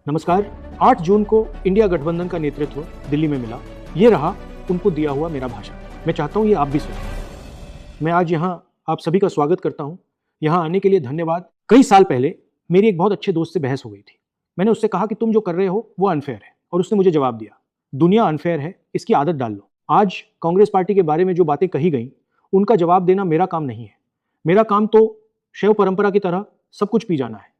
नमस्कार। 8 जून को इंडिया गठबंधन का नेतृत्व दिल्ली में मिला। ये रहा उनको दिया हुआ मेरा भाषण। मैं चाहता हूं ये आप भी सुनें। मैं आज यहाँ आप सभी का स्वागत करता हूं। यहाँ आने के लिए धन्यवाद। कई साल पहले मेरी एक बहुत अच्छे दोस्त से बहस हो गई थी। मैंने उससे कहा कि तुम जो कर रहे हो वो अनफेयर है, और उसने मुझे जवाब दिया, दुनिया अनफेयर है, इसकी आदत डाल लो। आज कांग्रेस पार्टी के बारे में जो बातें कही गई उनका जवाब देना मेरा काम नहीं है। मेरा काम तो शैव परंपरा की तरह सब कुछ पी जाना है,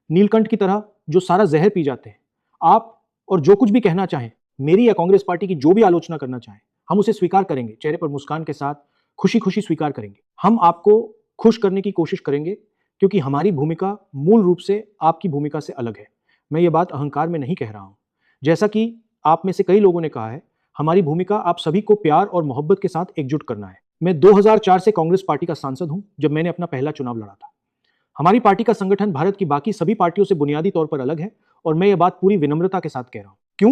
नीलकंठ की तरह जो सारा जहर पी जाते हैं। आप और जो कुछ भी कहना चाहें, मेरी या कांग्रेस पार्टी की जो भी आलोचना करना चाहें, हम उसे स्वीकार करेंगे, चेहरे पर मुस्कान के साथ खुशी खुशी स्वीकार करेंगे। हम आपको खुश करने की कोशिश करेंगे, क्योंकि हमारी भूमिका मूल रूप से आपकी भूमिका से अलग है। मैं ये बात अहंकार में नहीं कह रहा हूं। जैसा कि आप में से कई लोगों ने कहा है, हमारी भूमिका आप सभी को प्यार और मोहब्बत के साथ एकजुट करना है। मैं 2004 से कांग्रेस पार्टी का सांसद हूं, जब मैंने अपना पहला चुनाव लड़ा था। हमारी पार्टी का संगठन भारत की बाकी सभी पार्टियों से बुनियादी तौर पर अलग है, और मैं ये बात पूरी विनम्रता के साथ कह रहा हूं। क्यों?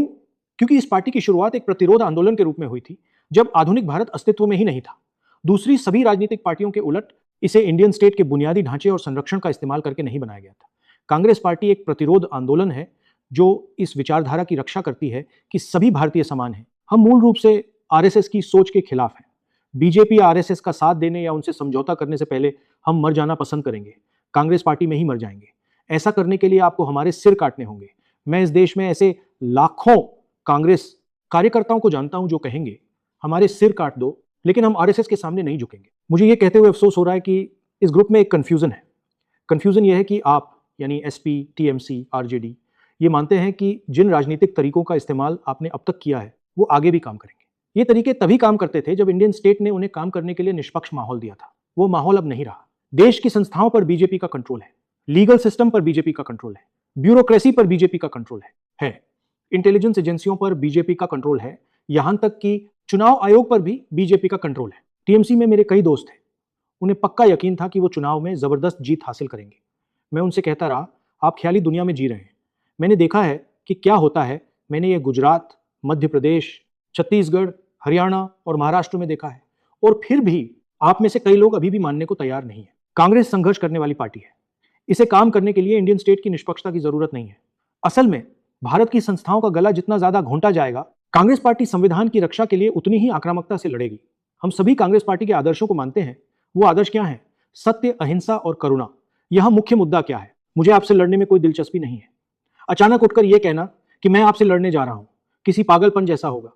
क्योंकि इस पार्टी की शुरुआत एक प्रतिरोध आंदोलन के रूप में हुई थी, जब आधुनिक भारत अस्तित्व में ही नहीं था। दूसरी सभी राजनीतिक पार्टियों के उलट इसे इंडियन स्टेट के बुनियादी ढांचे और संरक्षण का इस्तेमाल करके नहीं बनाया गया था। कांग्रेस पार्टी एक प्रतिरोध आंदोलन है जो इस विचारधारा की रक्षा करती है कि सभी भारतीय समान हैं। हम मूल रूप से आरएसएस की सोच के खिलाफ हैं। बीजेपी या आरएसएस का साथ देने या उनसे समझौता करने से पहले हम मर जाना पसंद करेंगे, कांग्रेस पार्टी में ही मर जाएंगे। ऐसा करने के लिए आपको हमारे सिर काटने होंगे। मैं इस देश में ऐसे लाखों कांग्रेस कार्यकर्ताओं को जानता हूं जो कहेंगे हमारे सिर काट दो, लेकिन हम आरएसएस के सामने नहीं झुकेंगे। मुझे यह कहते हुए अफसोस हो रहा है कि इस ग्रुप में एक कंफ्यूजन है। कंफ्यूजन यह है कि आप यानी एसपी, टीएमसी, आरजेडी ये मानते हैं कि जिन राजनीतिक तरीकों का इस्तेमाल आपने अब तक किया है वो आगे भी काम करेंगे। ये तरीके तभी काम करते थे जब इंडियन स्टेट ने उन्हें काम करने के लिए निष्पक्ष माहौल दिया था। वो माहौल अब नहीं रहा। देश की संस्थाओं पर बीजेपी का कंट्रोल है, लीगल सिस्टम पर बीजेपी का कंट्रोल है, ब्यूरोक्रेसी पर बीजेपी का कंट्रोल है। इंटेलिजेंस एजेंसियों पर बीजेपी का कंट्रोल है, यहां तक कि चुनाव आयोग पर भी बीजेपी का कंट्रोल है। टीएमसी में मेरे कई दोस्त थे, उन्हें पक्का यकीन था कि वो चुनाव में जबरदस्त जीत हासिल करेंगे। मैं उनसे कहता रहा, आप ख्याली दुनिया में जी रहे हैं। मैंने देखा है कि क्या होता है। मैंने ये गुजरात, मध्य प्रदेश, छत्तीसगढ़, हरियाणा और महाराष्ट्र में देखा है, और फिर भी आप में से कई लोग अभी भी मानने को तैयार नहीं है। कांग्रेस संघर्ष करने वाली पार्टी है। इसे काम करने के लिए इंडियन स्टेट की निष्पक्षता की जरूरत नहीं है। असल में भारत की संस्थाओं का गला जितना ज्यादा घोंटा जाएगा, कांग्रेस पार्टी संविधान की रक्षा के लिए उतनी ही आक्रामकता से लड़ेगी। हम सभी कांग्रेस पार्टी के आदर्शों को मानते हैं। वो आदर्श क्या है? सत्य, अहिंसा और करुणा। यह मुख्य मुद्दा क्या है? मुझे आपसे लड़ने में कोई दिलचस्पी नहीं है। अचानक उठकर यह कहना कि मैं आपसे लड़ने जा रहा हूं किसी पागलपन जैसा होगा,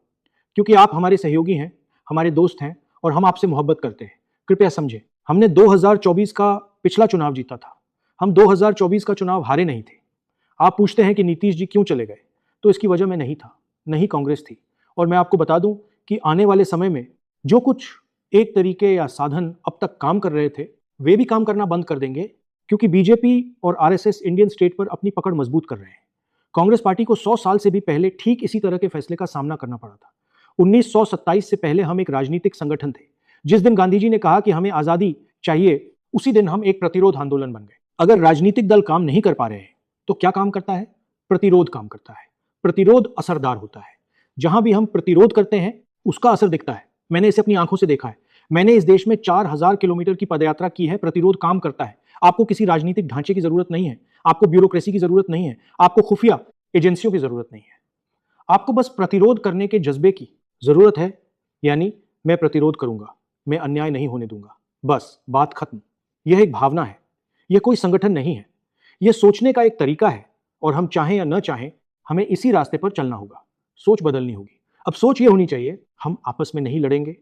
क्योंकि आप हमारे सहयोगी हैं, हमारे दोस्त हैं, और हम आपसे मोहब्बत करते हैं। कृपया समझें, हमने 2024 का पिछला चुनाव जीता था। हम 2024 का चुनाव हारे नहीं थे। आप पूछते हैं कि नीतीश जी क्यों चले गए, तो इसकी वजह मैं नहीं था, नहीं कांग्रेस थी। और मैं आपको बता दूं कि आने वाले समय में जो कुछ एक तरीके या साधन अब तक काम कर रहे थे, वे भी काम करना बंद कर देंगे, क्योंकि बीजेपी और आरएसएस इंडियन स्टेट पर अपनी पकड़ मजबूत कर रहे हैं। कांग्रेस पार्टी को 100 साल से भी पहले ठीक इसी तरह के फैसले का सामना करना पड़ा था। 1927 से पहले हम एक राजनीतिक संगठन थे। जिस दिन गांधी जी ने कहा कि हमें आजादी चाहिए, उसी दिन हम एक प्रतिरोध आंदोलन बन गए। अगर राजनीतिक दल काम नहीं कर पा रहे हैं तो क्या काम करता है? प्रतिरोध काम करता है। प्रतिरोध असरदार होता है। जहां भी हम प्रतिरोध करते हैं उसका असर दिखता है। मैंने इसे अपनी आंखों से देखा है। मैंने इस देश में 4000 किलोमीटर की पदयात्रा की है। प्रतिरोध काम करता है। आपको किसी राजनीतिक ढांचे की जरूरत नहीं है, आपको ब्यूरोक्रेसी की जरूरत नहीं है, आपको खुफिया एजेंसियों की जरूरत नहीं है। आपको बस प्रतिरोध करने के जज्बे की जरूरत है। यानी मैं प्रतिरोध करूंगा, मैं अन्याय नहीं होने दूंगा, बस बात खत्म। यह एक भावना है, यह कोई संगठन नहीं है। यह सोचने का एक तरीका है, और हम चाहें या न चाहें हमें इसी रास्ते पर चलना होगा। सोच बदलनी होगी। अब सोच यह होनी चाहिए, हम आपस में नहीं लड़ेंगे,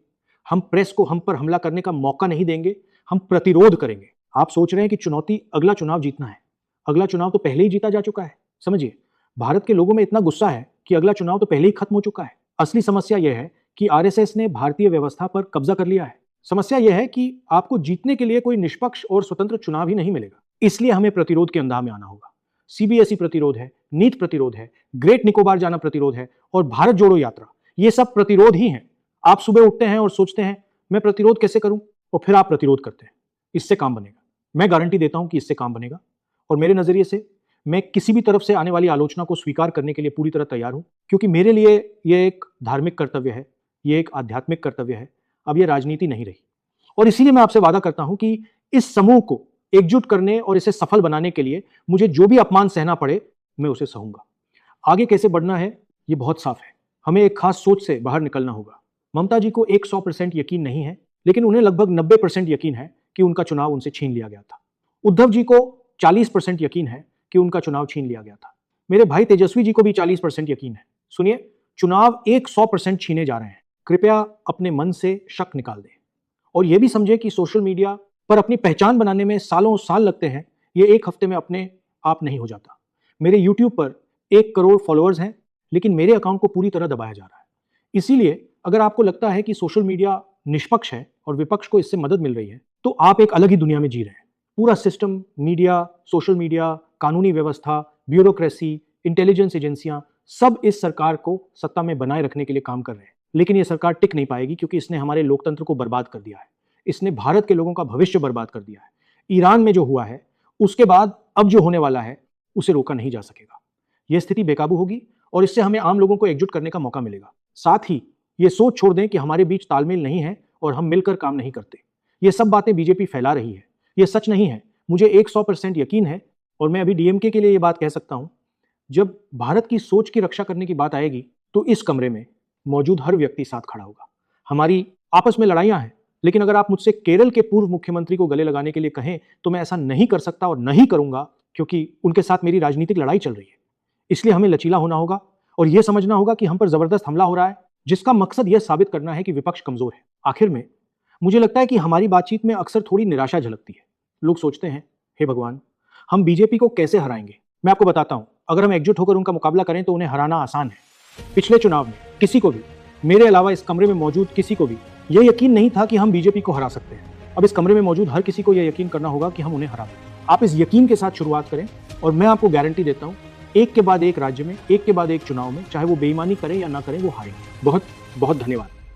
हम प्रेस को हम पर हमला करने का मौका नहीं देंगे, हम प्रतिरोध करेंगे। आप सोच रहे हैं कि चुनौती अगला चुनाव जीतना है। अगला चुनाव तो पहले ही जीता जा चुका है। समझिए, भारत के लोगों में इतना गुस्सा है कि अगला चुनाव तो पहले ही खत्म हो चुका है। असली समस्या यह है कि आरएसएस ने भारतीय व्यवस्था पर कब्जा कर लिया है। समस्या यह है कि आपको जीतने के लिए कोई निष्पक्ष और स्वतंत्र चुनाव ही नहीं मिलेगा। इसलिए हमें प्रतिरोध के अंदाज में आना होगा। सीबीएसई प्रतिरोध है, नीट प्रतिरोध है, ग्रेट निकोबार जाना प्रतिरोध है, और भारत जोड़ो यात्रा, ये सब प्रतिरोध ही हैं। आप सुबह उठते हैं और सोचते हैं मैं प्रतिरोध कैसे करूं, और फिर आप प्रतिरोध करते हैं। इससे काम बनेगा। मैं गारंटी देता हूं कि इससे काम बनेगा। और मेरे नजरिए से मैं किसी भी तरफ से आने वाली आलोचना को स्वीकार करने के लिए पूरी तरह तैयार हूं, क्योंकि मेरे लिए यह एक धार्मिक कर्तव्य है, यह एक आध्यात्मिक कर्तव्य है। अब यह राजनीति नहीं रही। और इसीलिए मैं आपसे वादा करता हूं कि इस समूह को एकजुट करने और इसे सफल बनाने के लिए मुझे जो भी अपमान सहना पड़े, मैं उसे सहूंगा। आगे कैसे बढ़ना है ये बहुत साफ है। हमें एक खास सोच से बाहर निकलना होगा। ममता जी को 100% यकीन नहीं है, लेकिन उन्हें लगभग 90% यकीन है कि उनका चुनाव उनसे छीन लिया गया था। उद्धव जी को 40% यकीन है कि उनका चुनाव छीन लिया गया था। मेरे भाई तेजस्वी जी को भी 40% यकीन है। सुनिए, चुनाव 100% छीने जा रहे हैं। कृपया अपने मन से शक निकाल दें और यह भी समझे कि सोशल मीडिया पर अपनी पहचान बनाने में सालों साल लगते हैं, ये एक हफ्ते में अपने आप नहीं हो जाता। मेरे YouTube पर 1 करोड़ फॉलोअर्स हैं, लेकिन मेरे अकाउंट को पूरी तरह दबाया जा रहा है। इसीलिए अगर आपको लगता है कि सोशल मीडिया निष्पक्ष है और विपक्ष को इससे मदद मिल रही है, तो आप एक अलग ही दुनिया में जी रहे हैं। पूरा सिस्टम, मीडिया, सोशल मीडिया, कानूनी व्यवस्था, ब्यूरोक्रेसी, इंटेलिजेंस एजेंसियां सब इस सरकार को सत्ता में बनाए रखने के लिए काम कर रहे हैं। लेकिन ये सरकार टिक नहीं पाएगी, क्योंकि इसने हमारे लोकतंत्र को बर्बाद कर दिया है। इसने भारत के लोगों का भविष्य बर्बाद कर दिया है। ईरान में जो हुआ है, उसके बाद अब जो होने वाला है, उसे रोका नहीं जा सकेगा। यह स्थिति बेकाबू होगी और इससे हमें आम लोगों को एकजुट करने का मौका मिलेगा। साथ ही ये सोच छोड़ दें कि हमारे बीच तालमेल नहीं है और हम मिलकर काम नहीं करते। ये सब बातें बीजेपी फैला रही है, ये सच नहीं है। मुझे 100% यकीन है और मैं अभी डीएमके के लिए ये बात कह सकता हूं, जब भारत की सोच की रक्षा करने की बात आएगी तो इस कमरे में मौजूद हर व्यक्ति साथ खड़ा होगा। हमारी आपस में लड़ाइयां हैं, लेकिन अगर आप मुझसे केरल के पूर्व मुख्यमंत्री को गले लगाने के लिए कहें तो मैं ऐसा नहीं कर सकता और नहीं करूंगा, क्योंकि उनके साथ मेरी राजनीतिक लड़ाई चल रही है। इसलिए हमें लचीला होना होगा और यह समझना होगा कि हम पर जबरदस्त हमला हो रहा है, जिसका मकसद यह साबित करना है कि विपक्ष कमजोर है। आखिर में मुझे लगता है कि हमारी बातचीत में अक्सर थोड़ी निराशा झलकती है। लोग सोचते हैं, हे भगवान, हम बीजेपी को कैसे हराएंगे। मैं आपको बताता हूं, अगर हम एकजुट होकर उनका मुकाबला करें तो उन्हें हराना आसान है। पिछले चुनाव में किसी को भी, मेरे अलावा इस कमरे में मौजूद किसी को भी, यह यकीन नहीं था कि हम बीजेपी को हरा सकते हैं। अब इस कमरे में मौजूद हर किसी को यह यकीन करना होगा कि हम उन्हें हरा देंगे। आप इस यकीन के साथ शुरुआत करें और मैं आपको गारंटी देता हूं, एक के बाद एक राज्य में, एक के बाद एक चुनाव में, चाहे वो बेईमानी करें या ना करें, वो हारेंगे। बहुत बहुत धन्यवाद।